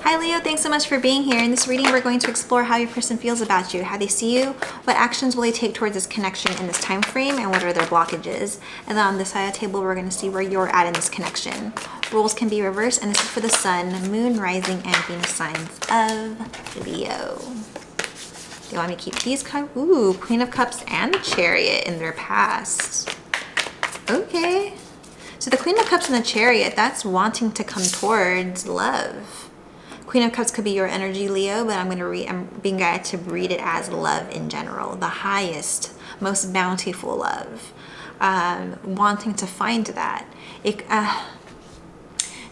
Hi Leo, thanks so much for being here. In this reading, we're going to explore how your person feels about you, how they see you, what actions will they take towards this connection in this time frame, and what are their blockages. And then on this side of the table, we're going to see where you're at in this connection. Roles can be reversed, and this is for the Sun, Moon, Rising, and Venus signs of Leo. They want me to keep these cards. Ooh, Queen of Cups and the Chariot in their past. Okay. So the Queen of Cups and the Chariot, that's wanting to come towards love. Queen of Cups could be your energy, Leo, but I'm being guided to read it as love in general, the highest, most bountiful love. Wanting to find that.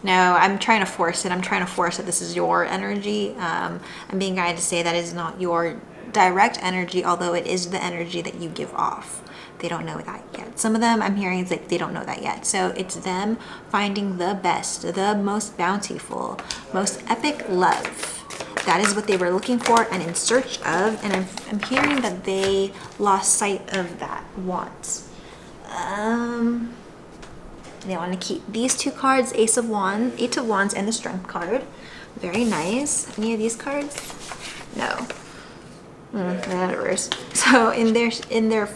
No, I'm trying to force it. I'm trying to force that this is your energy. I'm being guided to say that is not your direct energy, although it is the energy that you give off. They don't know that yet. Some of them I'm hearing is like they don't know that yet. So it's them finding the best, the most bountiful, most epic love. That is what they were looking for and in search of. And I'm hearing that they lost sight of that want. They want to keep these two cards, Ace of Wands, Eight of Wands, and the Strength card. Very nice. Any of these cards? No. They're reverse. So in their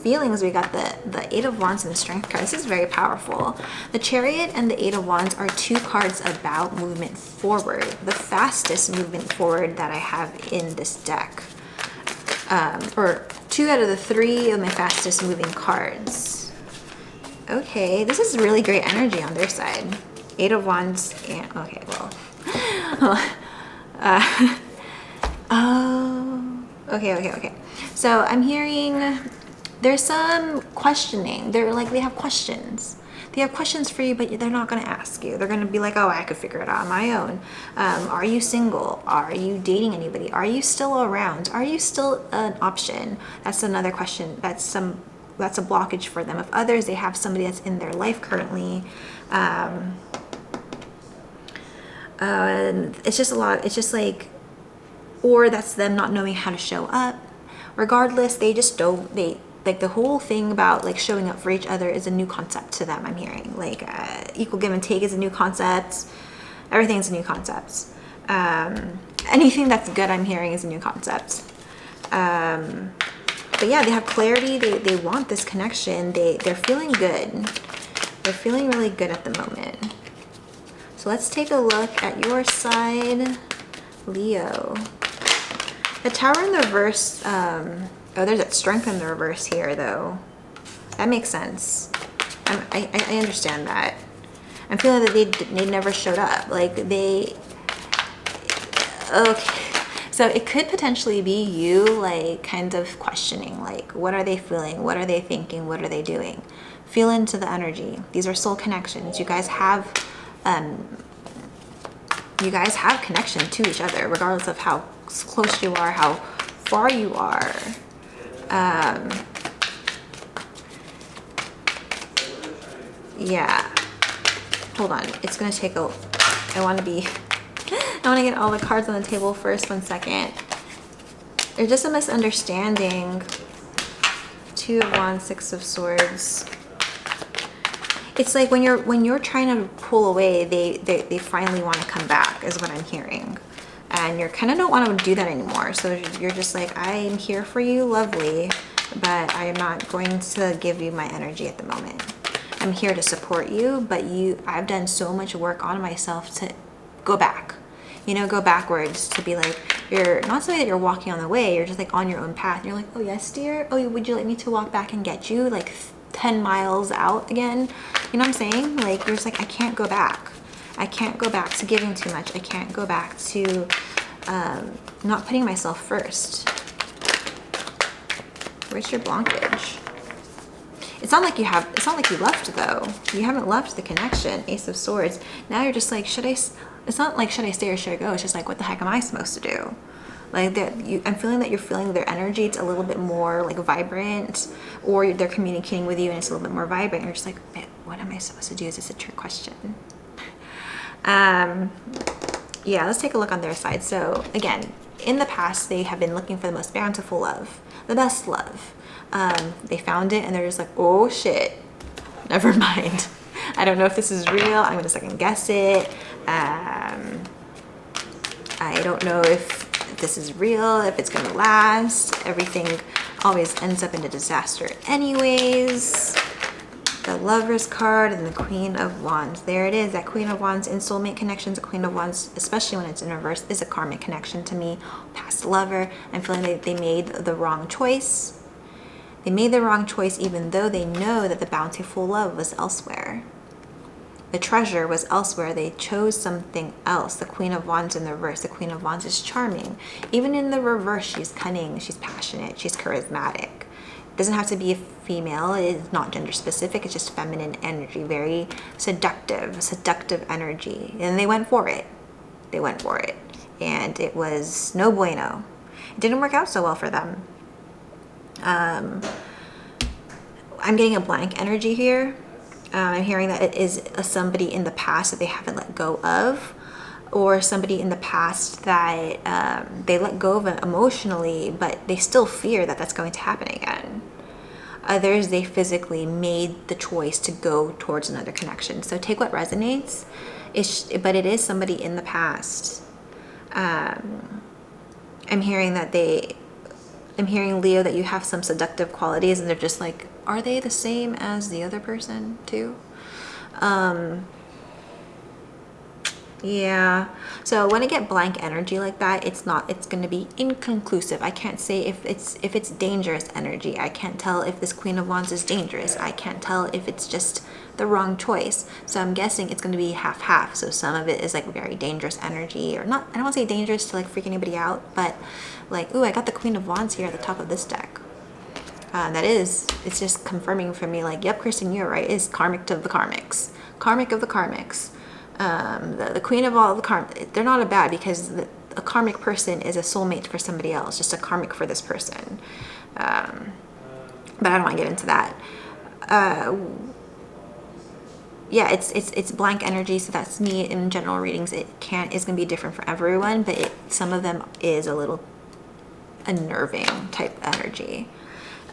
feelings, we got the Eight of Wands and the Strength card. This is very powerful. The Chariot and the Eight of Wands are two cards about movement forward, the fastest movement forward that I have in this deck, or 2 out of the 3 of my fastest moving cards. Okay, this is really great energy on their side. Eight of Wands and okay, well, oh, okay. So I'm hearing there's some questioning. They have questions. They have questions for you, but they're not going to ask you. They're going to be like, oh, I could figure it out on my own. Are you single? Are you dating anybody? Are you still around? Are you still an option? That's another question. That's a blockage for them. If others, they have somebody that's in their life currently. It's just a lot. It's just like, or that's them not knowing how to show up. Regardless, they just don't, like the whole thing about like showing up for each other is a new concept to them. I'm hearing like equal give and take is a new concept. Everything's a new concept. Anything that's good, I'm hearing, is a new concept. But yeah, they have clarity. They want this connection. They're feeling good. They're feeling really good at the moment. So let's take a look at your side, Leo. The Tower in the reverse, oh, there's that Strength in the reverse here, though. That makes sense. I understand that. I'm feeling that they never showed up. Like, okay. So it could potentially be you, like, kind of questioning, like, what are they feeling? What are they thinking? What are they doing? Feel into the energy. These are soul connections. You guys have connection to each other, regardless of how close you are, how far you are. Yeah. Hold on. It's gonna take a. I want to get all the cards on the table first. 1 second. There's just a misunderstanding. 2 of Wands, 6 of Swords. It's like when you're trying to pull away, they finally want to come back, is what I'm hearing. And you kind of don't want to do that anymore. So you're just like, I'm here for you, lovely, but I am not going to give you my energy at the moment. I'm here to support you, but I've done so much work on myself to go back. Go backwards, to be like, you're not saying that you're walking on the way, you're just like on your own path. And you're like, oh yes, dear. Oh, would you like me to walk back and get you like 10 miles out again? You know what I'm saying? Like, you're just like, I can't go back. I can't go back to giving too much. I can't go back to not putting myself first. Where's your blockage? It's not like you left, though. You haven't left the connection. Ace of Swords. Now you're just like, it's not like, should I stay or should I go? It's just like, what the heck am I supposed to do? Like, I'm feeling that you're feeling their energy. It's a little bit more like vibrant, or they're communicating with you and it's a little bit more vibrant. You're just like, what am I supposed to do? Is this a trick question? Yeah, let's take a look on their side. So again, in the past, they have been looking for the most bountiful love, the best love. They found it and they're just like, oh shit, never mind. I don't know if this is real. I'm gonna second guess it. I don't know if this is real, if it's gonna last. Everything always ends up in a disaster anyways. The Lover's card and the Queen of Wands. There it is, that Queen of Wands in soulmate connections. A Queen of Wands, especially when it's in reverse, is a karmic connection to me. Past lover. I'm feeling that they made the wrong choice. They made the wrong choice even though they know that the bountiful love was elsewhere. The treasure was elsewhere. They chose something else. The Queen of Wands in the reverse. The Queen of Wands is charming. Even in the reverse, she's cunning, she's passionate, she's charismatic. It doesn't have to be a female. It is not gender specific. It's just feminine energy. Very seductive energy. And they went for it. They went for it. And it was no bueno. It didn't work out so well for them. I'm getting a blank energy here. I'm hearing that it is somebody in the past that they haven't let go of, or somebody in the past that they let go of emotionally, but they still fear that that's going to happen again. Others, they physically made the choice to go towards another connection. So take what resonates, but it is somebody in the past. I'm hearing that I'm hearing, Leo, that you have some seductive qualities, and they're just like, are they the same as the other person too? Yeah. So when I get blank energy like that, it's going to be inconclusive. I can't say if it's dangerous energy. I can't tell if this Queen of Wands is dangerous. I can't tell if it's just the wrong choice. So I'm guessing it's going to be half-half. So some of it is like very dangerous energy, or not, I don't want to say dangerous to like freak anybody out, but like, ooh, I got the Queen of Wands here at the top of this deck. It's just confirming for me, like, yep, Kristen, you're right. It's karmic of the karmics. Karmic of the karmics. The queen of all the karmic. They're not a bad, because a karmic person is a soulmate for somebody else, just a karmic for this person. But I don't want to get into that. Yeah, it's blank energy, so that's me in general readings. It's going to be different for everyone, but some of them is a little unnerving type energy.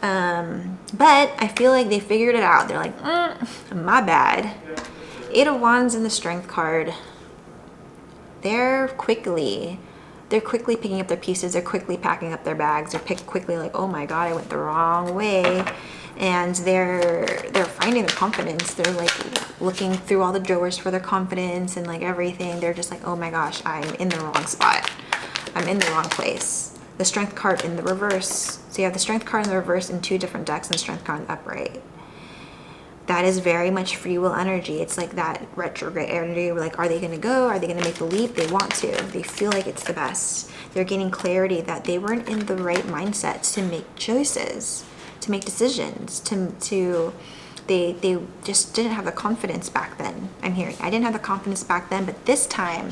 But I feel like they figured it out. They're like, my bad. Eight of Wands in the Strength card. They're quickly picking up their pieces. They're quickly packing up their bags. They're quickly like, oh my God, I went the wrong way. And they're finding their confidence. They're like looking through all the drawers for their confidence and like everything. They're just like, oh my gosh, I'm in the wrong spot. I'm in the wrong place. The Strength card in the reverse. So you have the Strength card in the reverse in two different decks, and the Strength card in the upright. That is very much free will energy. It's like that retrograde energy. We're like, are they going to go? Are they going to make the leap? They want to. They feel like it's the best. They're gaining clarity that they weren't in the right mindset to make choices, to make decisions, they just didn't have the confidence back then. I'm hearing, I didn't have the confidence back then, but this time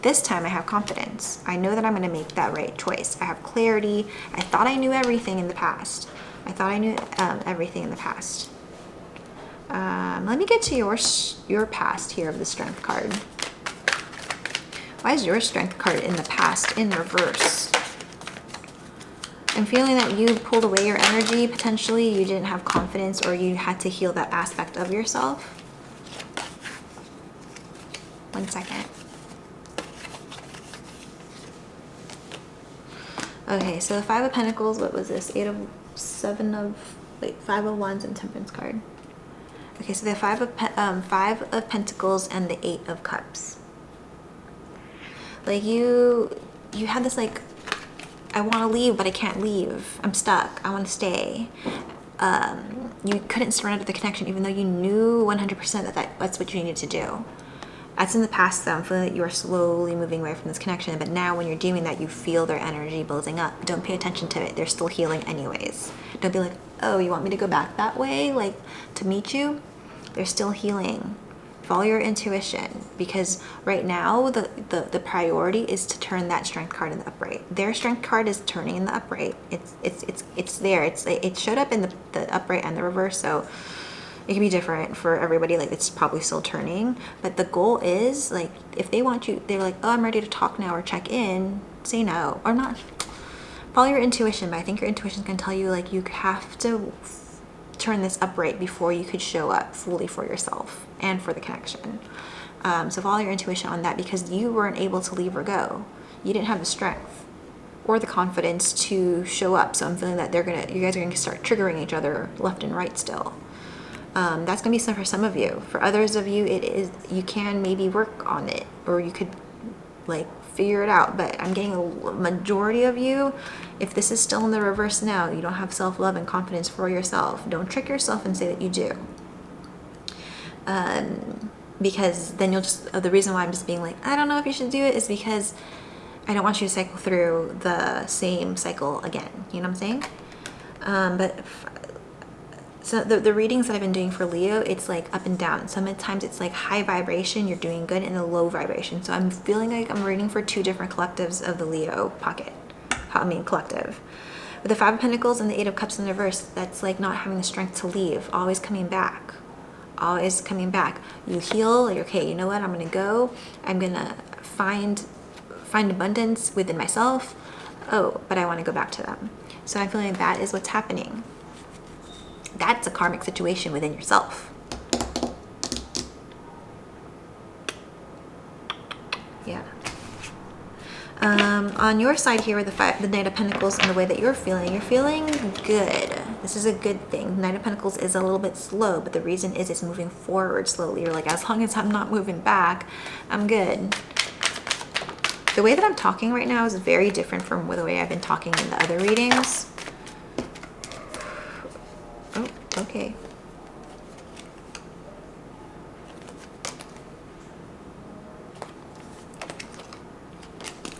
I have confidence. I know that I'm going to make that right choice. I have clarity. I thought I knew everything in the past. Everything in the past. Let me get to your past here of the Strength card. Why is your Strength card in the past in reverse? I'm feeling that you pulled away your energy. Potentially you didn't have confidence, or you had to heal that aspect of yourself. 1 second. Okay, so the Five of Pentacles, what was this? Five of Wands and Temperance card. Okay, so the Five of Pentacles and the Eight of Cups. Like you had this like, I want to leave, but I can't leave. I'm stuck. I want to stay. You couldn't surrender the connection, even though you knew 100% that's what you needed to do. That's in the past, though. I'm feeling that you are slowly moving away from this connection. But now when you're doing that, you feel their energy building up. Don't pay attention to it. They're still healing anyways. Don't be like, oh, you want me to go back that way, like to meet you? They're still healing. Follow your intuition, because right now the priority is to turn that Strength card in the upright. Their Strength card is turning in the upright. It's there. It showed up in the upright and the reverse, so it can be different for everybody. Like, it's probably still turning, but the goal is, like, if they want you, they're like, oh, I'm ready to talk now or check in, say no or not. Follow your intuition, but I think your intuition can tell you, like, you have to turn this upright before you could show up fully for yourself and for the connection. So follow your intuition on that, because you weren't able to leave or go. You didn't have the strength or the confidence to show up. So I'm feeling that you guys are gonna start triggering each other left and right still. That's gonna be for some of you. For others of you, you can maybe work on it, or you could like figure it out. But I'm getting a majority of you, if this is still in the reverse now, you don't have self-love and confidence for yourself. Don't trick yourself and say that you do. Because then the reason why I'm just being like, I don't know if you should do it, is because I don't want you to cycle through the same cycle again. You know what I'm saying? So the readings that I've been doing for Leo, it's like up and down. Sometimes it's like high vibration, you're doing good, and a low vibration. So I'm feeling like I'm reading for two different collectives of the Leo pocket. Collective. With the Five of Pentacles and the Eight of Cups in the reverse, that's like not having the strength to leave, always coming back. Always coming back. You heal, like, okay, you know what, I'm gonna go. I'm gonna find abundance within myself. Oh, but I want to go back to them. So I'm feeling that is what's happening. That's a karmic situation within yourself. Yeah. On your side here with the Knight of Pentacles and the way that you're feeling good. This is a good thing. Knight of Pentacles is a little bit slow, but the reason is it's moving forward slowly. You're like, as long as I'm not moving back, I'm good. The way that I'm talking right now is very different from the way I've been talking in the other readings. Oh, okay.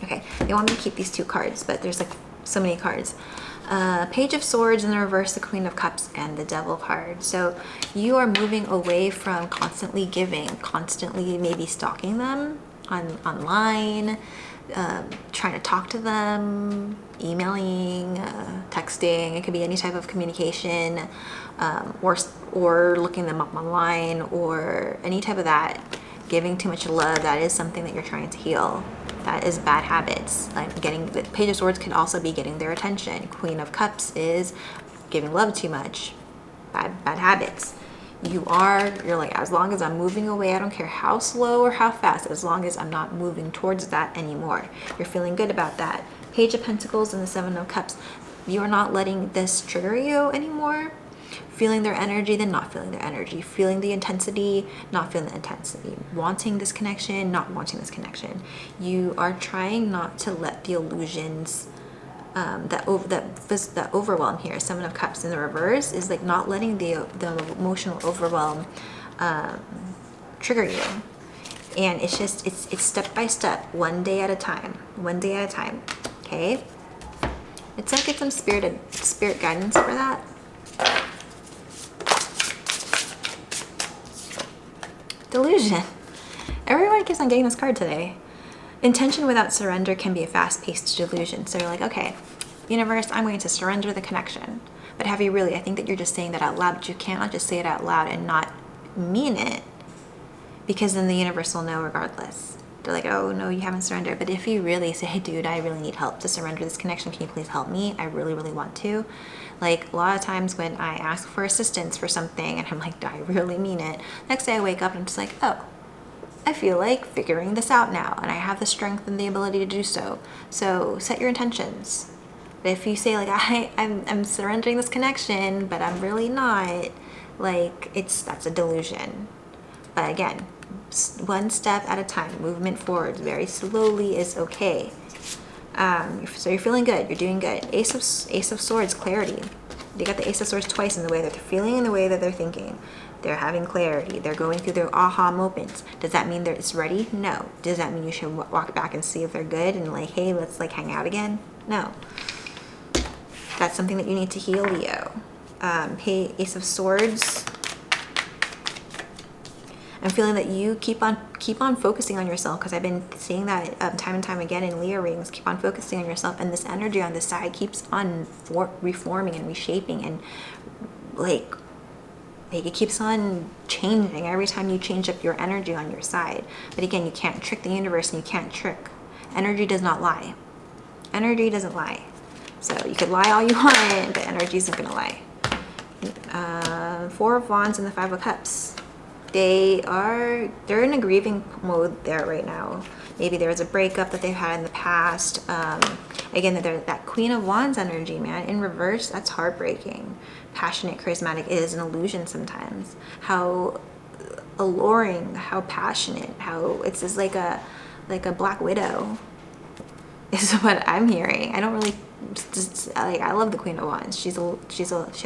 Okay, they want me to keep these two cards, but there's like so many cards. Page of Swords in the reverse, the Queen of Cups, and the Devil card. So you are moving away from constantly giving, constantly maybe stalking them online, trying to talk to them, emailing, texting. It could be any type of communication, or looking them up online, or any type of that. Giving too much love, that is something that you're trying to heal. That is bad habits. Like getting the Page of Swords could also be getting their attention. Queen of Cups is giving love too much. Bad habits. You're like, as long as I'm moving away, I don't care how slow or how fast, as long as I'm not moving towards that anymore. You're feeling good about that. Page of Pentacles and the Seven of Cups. You are not letting this trigger you anymore. Feeling their energy, then not feeling their energy. Feeling the intensity, not feeling the intensity. Wanting this connection, not wanting this connection. You are trying not to let the illusions that overwhelm here. Seven of Cups in the reverse is like not letting the emotional overwhelm trigger you. And it's just, it's step by step, one day at a time, okay? It's like it's some spirit guidance for that. Delusion. Everyone keeps on getting this card today. Intention without surrender can be a fast-paced delusion. So you're like, okay, universe, I'm going to surrender the connection. But have you really? I think that you're just saying that out loud, but you cannot just say it out loud and not mean it, because then the universe will know regardless. They're like, oh no, you haven't surrendered. But if you really say, hey dude, I really need help to surrender this connection, can you please help me? I really, really want to. Like a lot of times when I ask for assistance for something and I'm like, do I really mean it? Next day I wake up and I'm just like, oh, I feel like figuring this out now, and I have the strength and the ability to do so. So set your intentions. But if you say like, I'm surrendering this connection, but I'm really not, like that's a delusion. But again, one step at a time, movement forward very slowly is okay. So you're feeling good, you're doing good. Ace of Swords, clarity. They got the Ace of Swords twice in the way that they're feeling and the way that they're thinking. They're having clarity. They're going through their aha moments. Does that mean it's ready? No. Does that mean you should walk back and see if they're good and like, hey, let's like hang out again? No. That's something that you need to heal, Leo. Hey, Ace of Swords. I'm feeling that you keep on focusing on yourself, because I've been seeing that time and time again in Leo readings. Keep on focusing on yourself, and this energy on this side keeps on reforming and reshaping, and like it keeps on changing every time you change up your energy on your side. But again, you can't trick the universe, and you can't trick. Energy does not lie. Energy doesn't lie. So you could lie all you want, but energy isn't gonna lie. Four of Wands and the Five of Cups. They're in a grieving mode there right now. Maybe there was a breakup that they've had in the past. Again, that Queen of Wands energy, man, in reverse, that's heartbreaking. Passionate, charismatic, it is an illusion sometimes. How alluring, how passionate, how it's just like a Black Widow is what I'm hearing. I don't really just like, I love the Queen of Wands. She has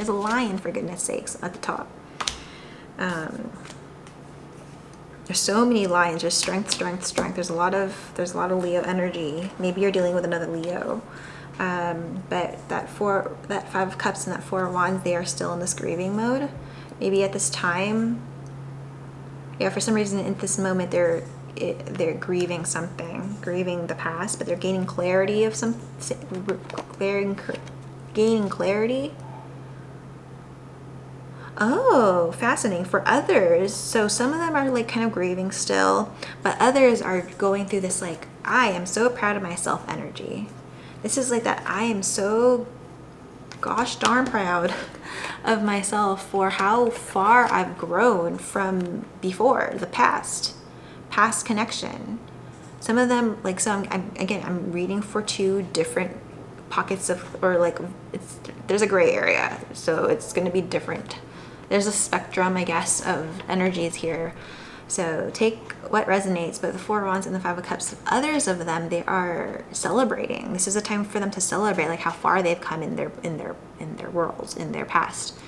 a lion, for goodness sakes, at the top. There's so many lions. There's strength. There's a lot of Leo energy. Maybe you're dealing with another Leo. But that Five of Cups and that Four of Wands, they are still in this grieving mode. Maybe at this time, yeah, for some reason at this moment they're grieving something, grieving the past, but they're gaining clarity of gaining clarity. Oh, fascinating. For others, so some of them are like kind of grieving still, but others are going through this like, I am so proud of myself energy. This is like that I am so gosh darn proud of myself for how far I've grown from before, the past connection. Some of them, like, so I'm reading for two different pockets of, or like, there's a gray area, so it's going to be different. There's a spectrum, I guess, of energies here. So take what resonates, but the Four of Wands and the Five of Cups, others of them, they are celebrating. This is a time for them to celebrate, like how far they've come in their worlds, in their past.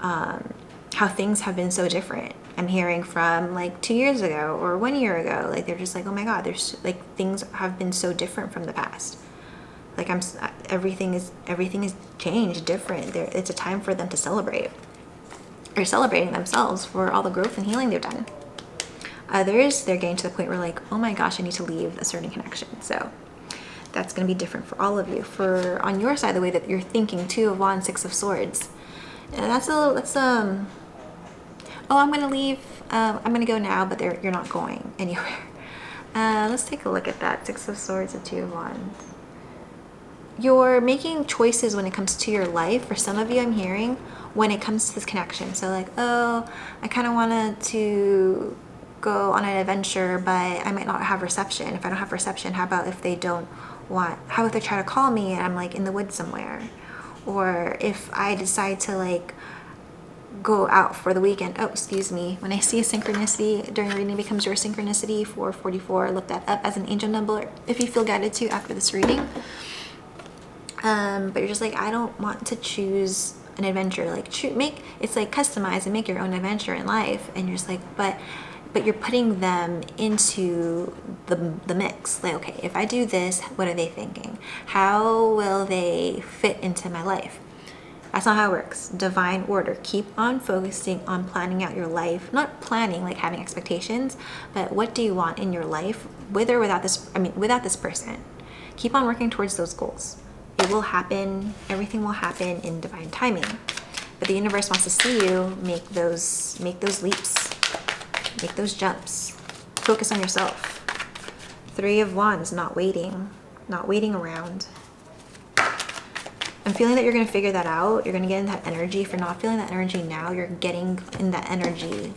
How things have been so different. I'm hearing from like 2 years ago or 1 year ago, like they're just like, oh my God, there's like things have been so different from the past. Like everything is changed, different. It's a time for them to celebrate. They're celebrating themselves for all the growth and healing they've done. Others, they're getting to the point where like, oh my gosh, I need to leave a certain connection. So that's going to be different for all of you. For on your side, the way that you're thinking, Two of Wands, Six of Swords, and that's oh, I'm going to leave. I'm going to go now, but you're not going anywhere. Let's take a look at that. Six of Swords and Two of Wands. You're making choices when it comes to your life. For some of you, I'm hearing, when it comes to this connection. So like, oh, I kind of wanted to go on an adventure, but I might not have reception. If I don't have reception, how about if they don't want, how if they try to call me and I'm like in the woods somewhere? Or if I decide to like go out for the weekend. Oh, excuse me. When I see a synchronicity during reading becomes your synchronicity, 444, look that up as an angel number if you feel guided to after this reading. But you're just like, I don't want to choose an adventure. Like it's like customize and make your own adventure in life. And you're just like, but you're putting them into the mix. Like, okay, if I do this, what are they thinking? How will they fit into my life? That's not how it works. Divine order. Keep on focusing on planning out your life. Not planning like having expectations, but what do you want in your life, with or without this person. Keep on working towards those goals. It will happen. Everything will happen in divine timing. But the universe wants to see you make those leaps, make those jumps. Focus on yourself. Three of Wands, not waiting around. I'm feeling that you're going to figure that out. You're going to get in that energy. If you're not feeling that energy now, you're getting in that energy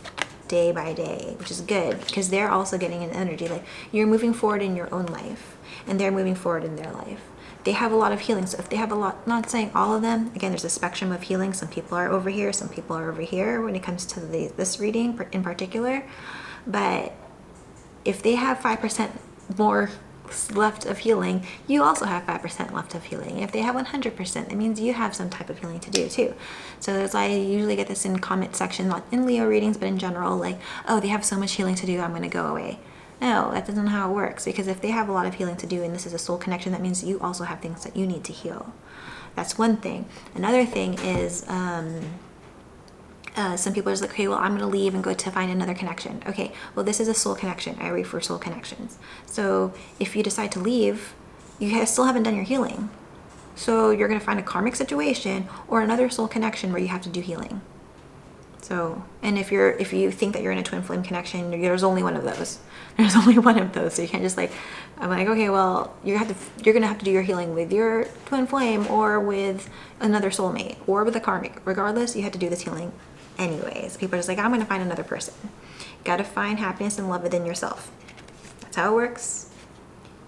day by day, which is good because they're also getting an energy. Like you're moving forward in your own life and they're moving forward in their life. They have a lot of healing. So if they have a lot, not saying all of them, again, there's a spectrum of healing. Some people are over here, some people are over here when it comes to this reading in particular. But if they have 5% more left of healing, you also have 5% left of healing. If they have 100%, that means you have some type of healing to do too. So that's why I usually get this in comment section, not in Leo readings, but in general, like, oh, they have so much healing to do, I'm going to go away. No, that isn't how it works, because if they have a lot of healing to do and this is a soul connection, that means you also have things that you need to heal. That's one thing. Another thing is some people are just like, okay, well, I'm going to leave and go to find another connection. Okay, well, this is a soul connection. I read for soul connections. So if you decide to leave, you still haven't done your healing. So you're going to find a karmic situation or another soul connection where you have to do healing. So, and if you think that you're in a twin flame connection, there's only one of those. There's only one of those. So you can't just like, I'm like, okay, well, you're going to have to do your healing with your twin flame or with another soulmate or with a karmic. Regardless, you have to do this healing anyways. People are just like, I'm going to find another person. You got to find happiness and love within yourself. That's how it works.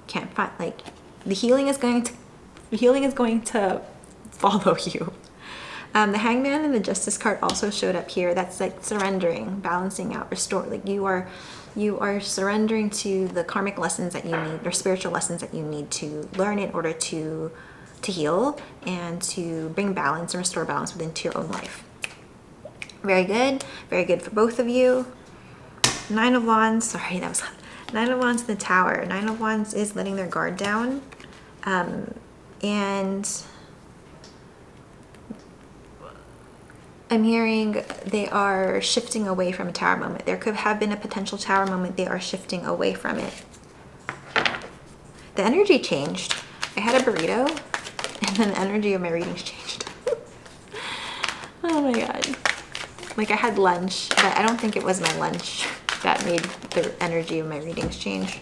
can't find, like, the healing is going to follow you. The Hangman and the Justice card also showed up here. That's like surrendering, balancing out, restore. Like you are surrendering to the karmic lessons that you need, or spiritual lessons that you need to learn in order to heal and to bring balance and restore balance within your own life. Very good for both of you. Nine of Wands, sorry, that was Nine of Wands in the Tower. Nine of Wands is letting their guard down, and I'm hearing they are shifting away from a tower moment. There could have been a potential tower moment. They are shifting away from it. The energy changed. I had a burrito and then the energy of my readings changed. Oh my God. Like I had lunch, but I don't think it was my lunch that made the energy of my readings change.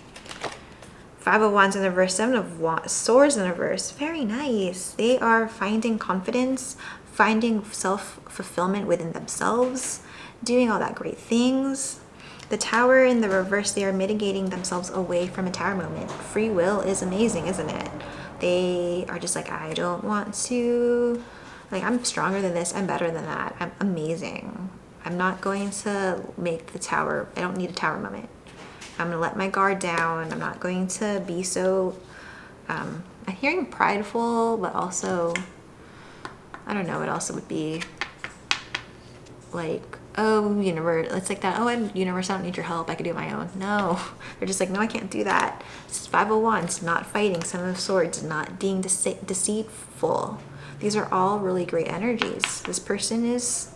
Five of Wands in the reverse, Seven of Swords in the reverse. Very nice. They are finding confidence, finding self-fulfillment within themselves, doing all that great things. The Tower in the reverse, they are mitigating themselves away from a tower moment. Free will is amazing, isn't it? They are just like, I don't want to, like, I'm stronger than this, I'm better than that, I'm amazing. I'm not going to make the tower, I don't need a tower moment. I'm gonna let my guard down. I'm not going to be so, I'm hearing prideful, but also, I don't know what else it would be. Like, oh, universe, it's like that, oh, universe, I don't need your help, I can do it my own. No, they're just like, no, I can't do that. It's Five of Wands, not fighting. Seven of Swords, not being deceitful. These are all really great energies. This person is,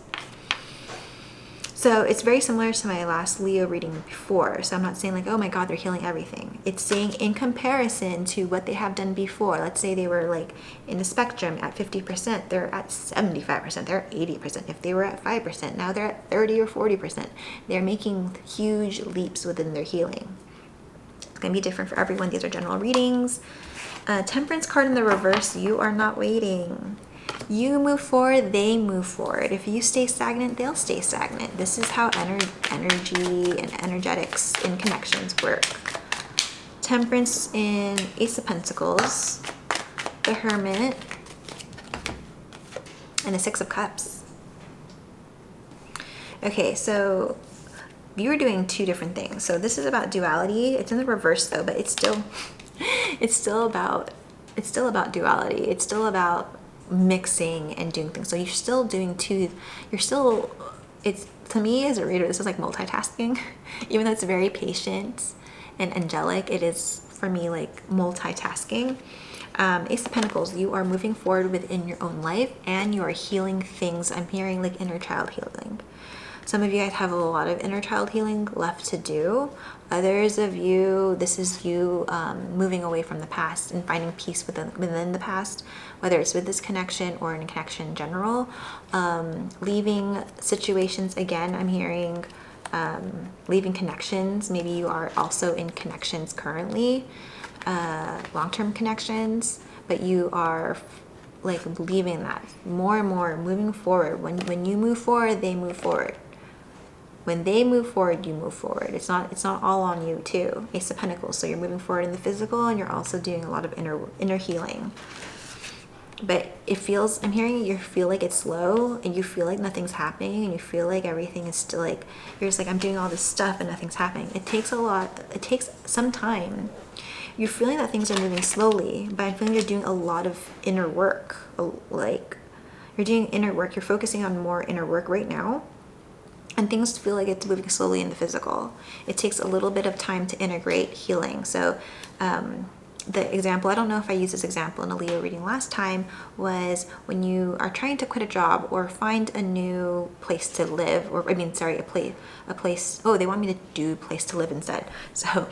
so it's very similar to my last Leo reading before. So I'm not saying like, oh my God, they're healing everything. It's saying in comparison to what they have done before. Let's say they were like in the spectrum at 50%, they're at 75%, they're at 80%. If they were at 5%, now they're at 30 or 40%. They're making huge leaps within their healing. It's gonna be different for everyone. These are general readings. Temperance card in the reverse, you are not waiting. You move forward, they move forward. If you stay stagnant, they'll stay stagnant. This is how energy and energetics in connections work. Temperance in Ace of Pentacles, the Hermit, and the Six of Cups. Okay, so you were doing two different things. So this is about duality. It's in the reverse though, but it's still about duality. It's still about mixing and doing things. So you're still doing it's, to me as a reader, this is like multitasking. Even though it's very patient and angelic, it is for me like multitasking. Ace of Pentacles, you are moving forward within your own life and you are healing things. I'm hearing like inner child healing. Some of you guys have a lot of inner child healing left to do. Others of you, this is you moving away from the past and finding peace within the past, whether it's with this connection or in a connection in general. Leaving situations, again, I'm hearing leaving connections. Maybe you are also in connections currently, long-term connections, but you are like leaving that more and more, moving forward. When you move forward, they move forward. When they move forward, you move forward. It's not all on you too. Ace of Pentacles. So you're moving forward in the physical and you're also doing a lot of inner healing. But it feels, I'm hearing you feel like it's slow and you feel like nothing's happening and you feel like everything is still like, you're just like, I'm doing all this stuff and nothing's happening. It takes some time. You're feeling that things are moving slowly, but I'm feeling you're doing a lot of inner work. Like you're doing inner work. You're focusing on more inner work right now. And things feel like it's moving slowly in the physical. It takes a little bit of time to integrate healing. So the example, I don't know if I used this example in a Leo reading last time, was when you are trying to quit a job or find a new place to live, or a place, oh, they want me to do place to live instead. So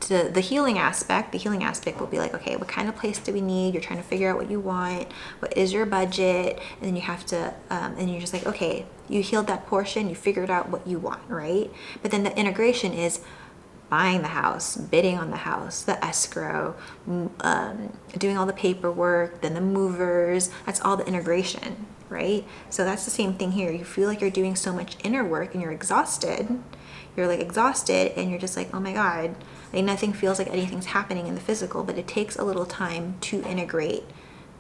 the healing aspect will be like, okay, what kind of place do we need? You're trying to figure out what you want. What is your budget? And then you have to, and you're just like, okay, you healed that portion, you figured out what you want, right? But then the integration is buying the house, bidding on the house, the escrow, doing all the paperwork, then the movers. That's all the integration, right? So that's the same thing here. You feel like you're doing so much inner work and you're exhausted. you're like exhausted and you're just like, oh my God, like nothing feels like anything's happening in the physical, but it takes a little time to integrate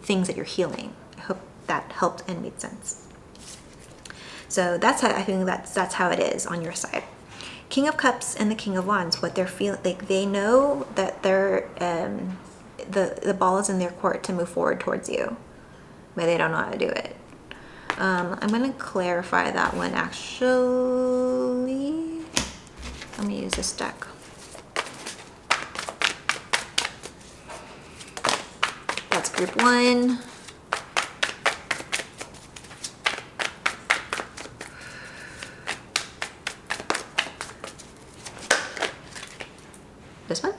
things that you're healing. I hope that helped and made sense. So that's how I think that's how it is on your side. King of Cups and the King of Wands, what they're feeling, like they know that they're the ball is in their court to move forward towards you, but they don't know how to do it. I'm gonna clarify that one actually. Let me use this deck. That's group 1. This one?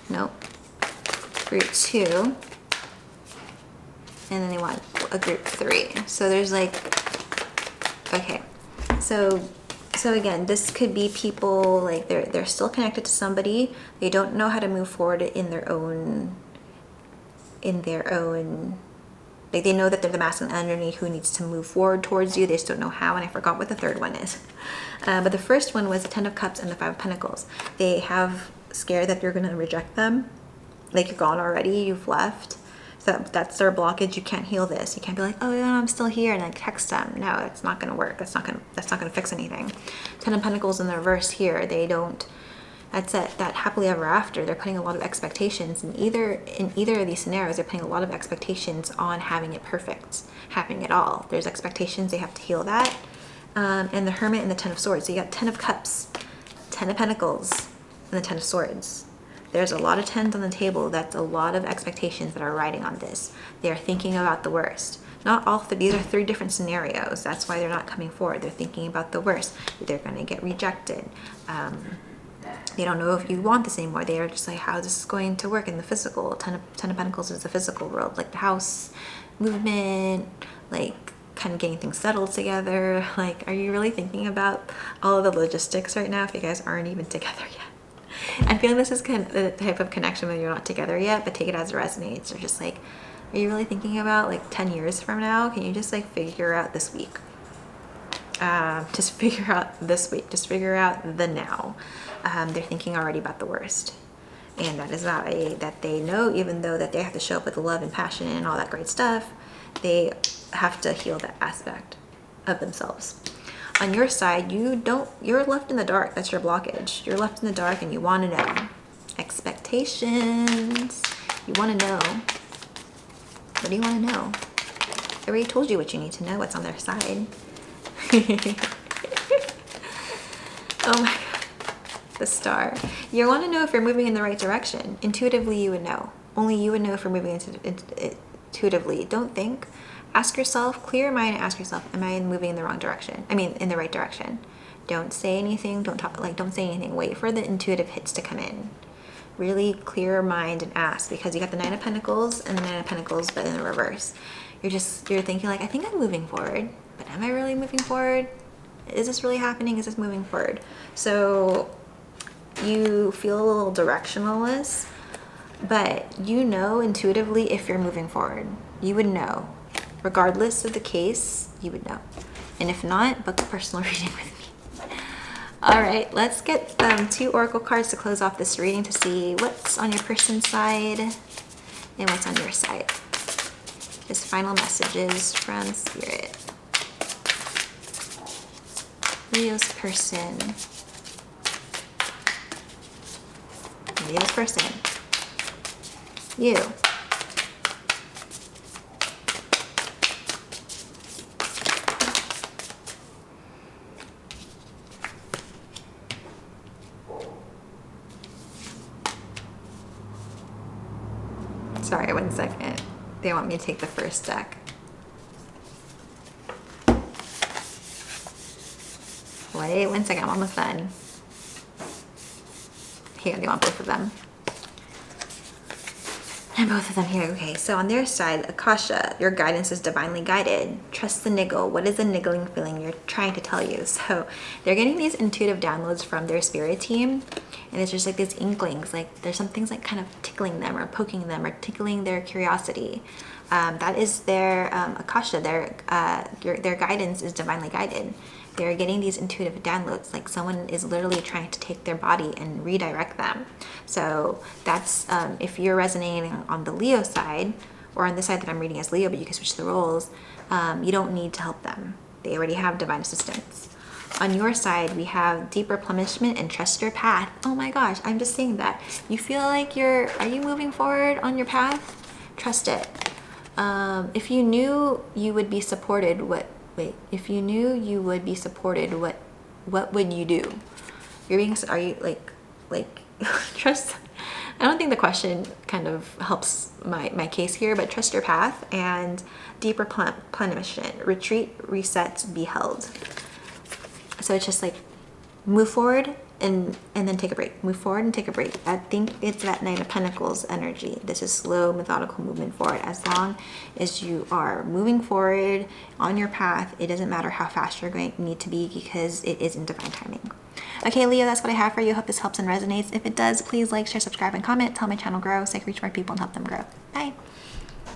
Nope. Group 2. And then they want a group 3. So there's like, okay. So again, this could be people like they're still connected to somebody. They don't know how to move forward in their own, like they know that they're the masculine energy who needs to move forward towards you. They just don't know how, and I forgot what the third one is. But the first one was the 10 of Cups and the 5 of Pentacles. They have scared that you're gonna reject them, like you're gone already, you've left. So that's their blockage. You can't heal this. You can't be like, oh yeah, I'm still here, and like text them. No, it's not gonna work. That's not gonna fix anything. 10 of Pentacles in the reverse here. They don't. That's it. That happily ever after. They're putting a lot of expectations in either of these scenarios. They're putting a lot of expectations on having it perfect, having it all. There's expectations. They have to heal that. And the Hermit and the 10 of Swords. So you got 10 of Cups, 10 of Pentacles, and the 10 of Swords. There's a lot of 10s on the table. That's a lot of expectations that are riding on this. They are thinking about the worst. Not all three. These are 3 different scenarios. That's why they're not coming forward. They're thinking about the worst. They're going to get rejected. They don't know if you want this anymore. They are just like, how this is going to work in the physical. 10 of Pentacles is the physical world, like the house, movement, like kind of getting things settled together. Like, are you really thinking about all of the logistics right now if you guys aren't even together yet? I'm feeling this is kind of the type of connection when you're not together yet, but take it as it resonates. They're just like, are you really thinking about like 10 years from now? Can you just like figure out this week? Just figure out this week. Just figure out the now. They're thinking already about the worst. And that is not that they know, even though that they have to show up with love and passion and all that great stuff, they have to heal that aspect of themselves. On your side, you're left in the dark. That's your blockage. You're left in the dark and you want to know. Expectations. You want to know. What do you want to know? I already told you what you need to know, what's on their side. Oh my God. The Star. You want to know if you're moving in the right direction. Intuitively, you would know. Only you would know if you're moving intuitively. Don't think. Ask yourself, clear your mind and ask yourself, am I moving in the wrong direction? I mean, in the right direction. Don't say anything. Don't say anything. Wait for the intuitive hits to come in. Really clear your mind and ask, because you got the 9 of Pentacles and the 9 of Pentacles, but in the reverse. You're thinking like, I think I'm moving forward, but am I really moving forward? Is this really happening? Is this moving forward? So you feel a little directionless, but you know intuitively if you're moving forward. You would know. Regardless of the case, you would know. And if not, book a personal reading with me. All right, let's get 2 oracle cards to close off this reading to see what's on your person's side and what's on your side. Just final messages from Spirit. Leo's person. Leo's person. You. Sorry, 1 second. They want me to take the first deck. Wait 1 second, I'm almost done. Here, they want both of them. And both of them here. Okay, so on their side, Akasha, your guidance is divinely guided. Trust the niggle. What is the niggling feeling you're trying to tell you? So they're getting these intuitive downloads from their spirit team. And it's just like these inklings, like there's some things like kind of tickling them or poking them or tickling their curiosity. That is their Akasha. Their guidance is divinely guided. They're getting these intuitive downloads, like someone is literally trying to take their body and redirect them. So that's, if you're resonating on the Leo side, or on the side that I'm reading as Leo, but you can switch the roles, you don't need to help them. They already have divine assistance. On your side, we have deep replenishment and trust your path. Oh my gosh, I'm just saying that. You feel like are you moving forward on your path? Trust it. If you knew you would be supported, if you knew you would be supported, what would you do? Are you like, trust, I don't think the question kind of helps my case here, but trust your path and deep replenishment, retreat, resets, be held. So it's just like move forward and then take a break. Move forward and take a break. I think it's that Knight of Pentacles energy. This is slow, methodical movement forward. As long as you are moving forward on your path, it doesn't matter how fast you're going to need to be, because it is in divine timing. Okay, Leo, that's what I have for you. Hope this helps and resonates. If it does, please like, share, subscribe, and comment. Tell my channel grow so I can reach more people and help them grow. Bye.